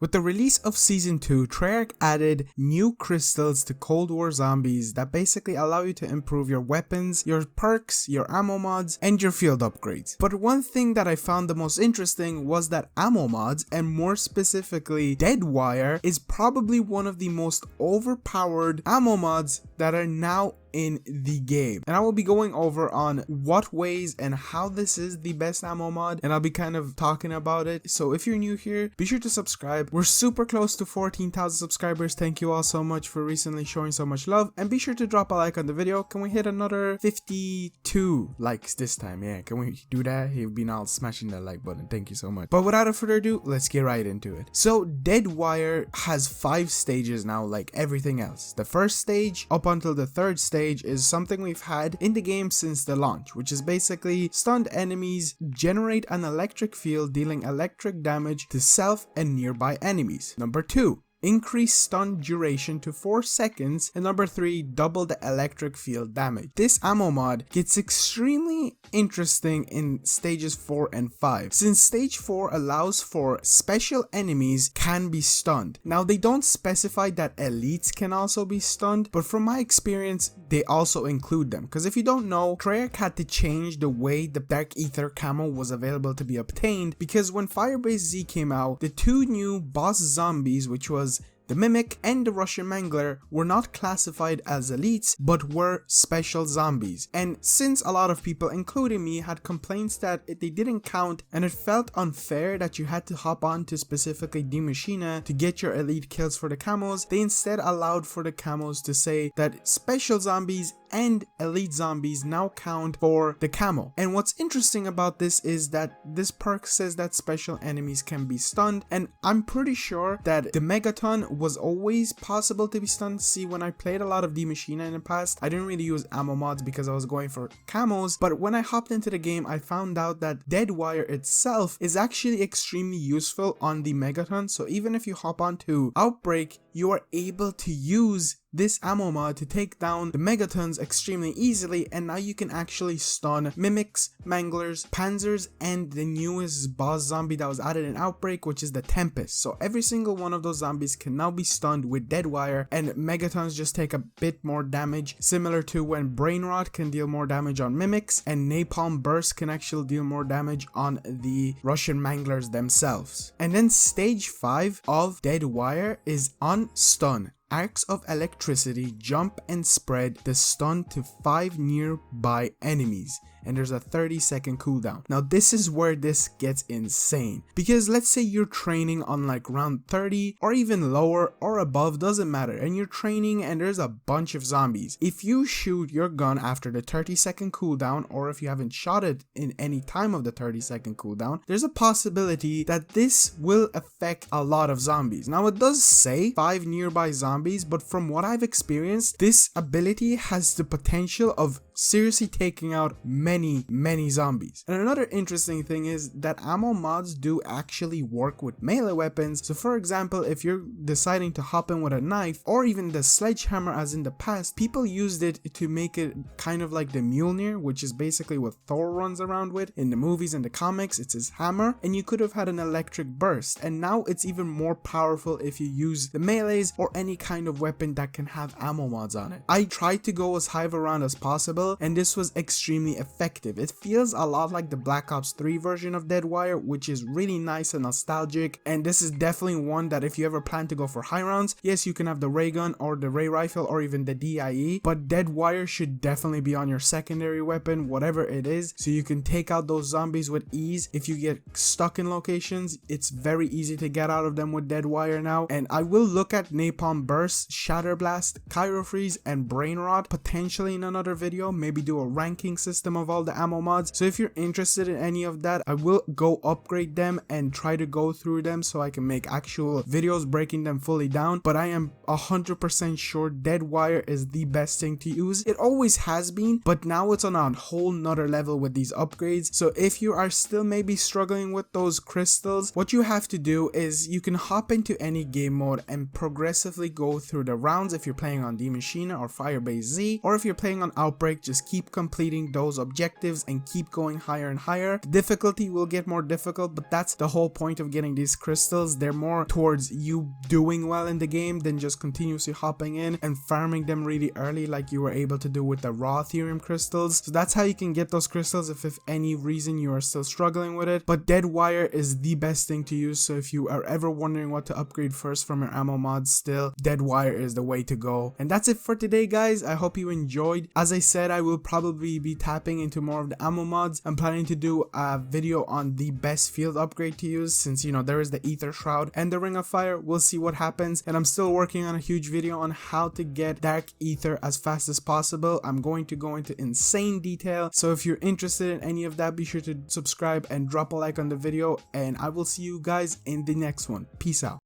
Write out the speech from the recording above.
With the release of Season 2, Treyarch added new crystals to Cold War Zombies that basically allow you to improve your weapons, your perks, your ammo mods, and your field upgrades. But one thing that I found the most interesting was that ammo mods, and more specifically Deadwire, is probably one of the most overpowered ammo mods that are now in the game, and I will be going over on what ways and how this is the best ammo mod, and I'll be kind of talking about it. So if you're new here, be sure to subscribe. We're super close to 14,000 subscribers. Thank you all so much for recently showing so much love, and be sure to drop a like on the video. Can we hit another 52 likes this time? Yeah, can we do that? You've been all smashing that like button, thank you so much. But without further ado, let's get right into it. So Deadwire has 5 stages now, like everything else. The first stage up until the third stage is something we've had in the game since the launch, which is basically stunned enemies generate an electric field dealing electric damage to self and nearby enemies. Number 2, increase stun duration to 4 seconds, and number 3, double the electric field damage. This ammo mod gets extremely interesting in stages 4 and 5, since stage 4 allows for special enemies can be stunned. Now they don't specify that elites can also be stunned, but from my experience they also include them, because if you don't know, Treyarch had to change the way the Dark Aether camo was available to be obtained, because when Firebase Z came out, the 2 new boss zombies, which was the Mimic and the Russian Mangler, were not classified as elites but were special zombies. And since a lot of people, including me, had complaints that they didn't count and it felt unfair that you had to hop on to specifically Die Maschine to get your elite kills for the camos, they instead allowed for the camos to say that special zombies and elite zombies now count for the camo. And what's interesting about this is that this perk says that special enemies can be stunned, and I'm pretty sure that the Megaton was always possible to be stunned. See, when I played a lot of Die Maschine in the past, I didn't really use ammo mods because I was going for camos, but when I hopped into the game, I found out that Deadwire itself is actually extremely useful on the Megaton. So even if you hop onto Outbreak, you are able to use this ammo mod to take down the Megatons extremely easily, and now you can actually stun Mimics, Manglers, Panzers, and the newest boss zombie that was added in Outbreak, which is the Tempest. So every single one of those zombies can now be stunned with Deadwire, and Megatons just take a bit more damage, similar to when Brain Rot can deal more damage on Mimics, and Napalm Burst can actually deal more damage on the Russian Manglers themselves. And then stage 5 of Deadwire is on stun. Arcs of electricity jump and spread the stun to 5 nearby enemies, and there's a 30-second cooldown. Now this is where this gets insane, because let's say you're training on like round 30 or even lower or above, doesn't matter, and you're training and there's a bunch of zombies. If you shoot your gun after the 30-second cooldown, or if you haven't shot it in any time of the 30-second cooldown, there's a possibility that this will affect a lot of zombies. Now it does say 5 nearby zombies, but from what I've experienced, this ability has the potential of seriously taking out many zombies. And another interesting thing is that ammo mods do actually work with melee weapons. So for example, if you're deciding to hop in with a knife or even the sledgehammer as in the past, people used it to make it kind of like the Mjolnir, which is basically what Thor runs around with in the movies and the comics. It's his hammer, and you could have had an electric burst, and now it's even more powerful if you use the melees or any kind of weapon that can have ammo mods on it. I tried to go as high of a round as possible, and this was extremely effective. It feels a lot like the Black Ops 3 version of Deadwire, which is really nice and nostalgic, and this is definitely one that if you ever plan to go for high rounds, yes, you can have the ray gun or the ray rifle or even the DIE, but Deadwire should definitely be on your secondary weapon, whatever it is, so you can take out those zombies with ease. If you get stuck in locations, it's very easy to get out of them with Deadwire now. And I will look at Napalm Burst, Shatter Blast, Cryo Freeze, and Brain Rot potentially in another video, maybe do a ranking system of all the ammo mods. So if you're interested in any of that, I will go upgrade them and try to go through them so I can make actual videos breaking them fully down. But I am 100% sure Deadwire is the best thing to use. It always has been, but now it's on a whole nother level with these upgrades. So if you are still maybe struggling with those crystals, what you have to do is you can hop into any game mode and progressively go through the rounds if you're playing on Die Maschine or Firebase Z, or if you're playing on Outbreak, quick. Just keep completing those objectives and keep going higher and higher. The difficulty will get more difficult, but that's the whole point of getting these crystals. They're more towards you doing well in the game than just continuously hopping in and farming them really early like you were able to do with the raw Therium crystals. So that's how you can get those crystals if any reason you are still struggling with it. But Dead Wire is the best thing to use, so if you are ever wondering what to upgrade first from your ammo mods, still Dead Wire is the way to go. And that's it for today, guys. I hope you enjoyed. As I said, I will probably be tapping into more of the ammo mods. I'm planning to do a video on the best field upgrade to use, since you know there is the Aether Shroud and the Ring of Fire. We'll see what happens, and I'm still working on a huge video on how to get Dark Aether as fast as possible. I'm going to go into insane detail, so if you're interested in any of that, be sure to subscribe and drop a like on the video, and I will see you guys in the next one. Peace out.